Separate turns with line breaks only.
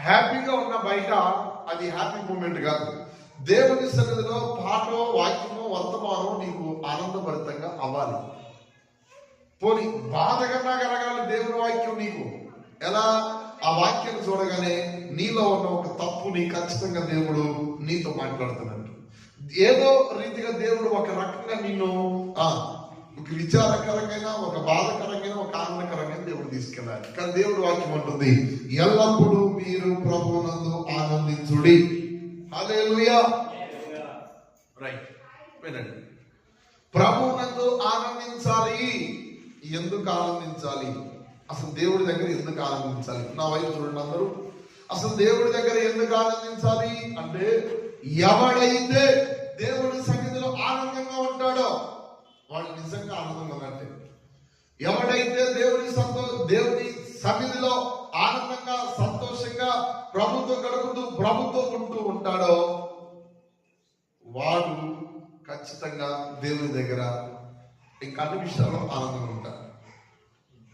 హ్యాపీగా ఉన్న బయట అది హ్యాపీ మూమెంట్ కాదు. దేవుని సన్నిధిలో పాటో వాక్యమో వర్తమానం నీకు ఆనందభరితంగా అవ్వాలి. పోనీ బాధ కన్నా కలగాలి దేవుని వాక్యం నీకు. ఎలా? ఆ వాక్యం చూడగానే నీలో ఉన్న ఒక తప్పుని ఖచ్చితంగా దేవుడు నీతో మాట్లాడుతున్నట్టు, ఏదో రీతిగా దేవుడు ఒక రకంగా నిన్ను ఒక విచారకరంగా, ఒక బాధకరంగా, ఒక ఆనందకరంగా దేవుడు తీసుకెళ్ళాలి. కానీ దేవుడు వాక్యం అంటుంది, ఎల్లప్పుడూ మీరు ప్రభువునందు ఆనందించుడి. హల్లెలూయా. రైట్, వినండి. ప్రభువునందు ఆనందించాలి. ఎందుకు ఆనందించాలి? అసలు దేవుడి దగ్గర ఎందుకు ఆనందించాలి? నా వైపు చూడండి అందరూ. అసలు దేవుడి దగ్గర ఎందుకు ఆనందించాలి అంటే, ఎవడైతే దేవుడి సన్నిధిలో ఆనందంగా ఉంటాడో వాడు నిజంగా ఆనందంగా ఉన్నట్టే. ఎవడైతే దేవుడి సన్నిధిలో ఆనందంగా, సంతోషంగా, ప్రభుత్వం గడుపుతూ, ప్రభుత్వం ఉంటూ ఉంటాడో వాడు ఖచ్చితంగా దేవుని దగ్గర ఇంకా అన్ని విషయాల్లో ఆనందంగా ఉంటాడు.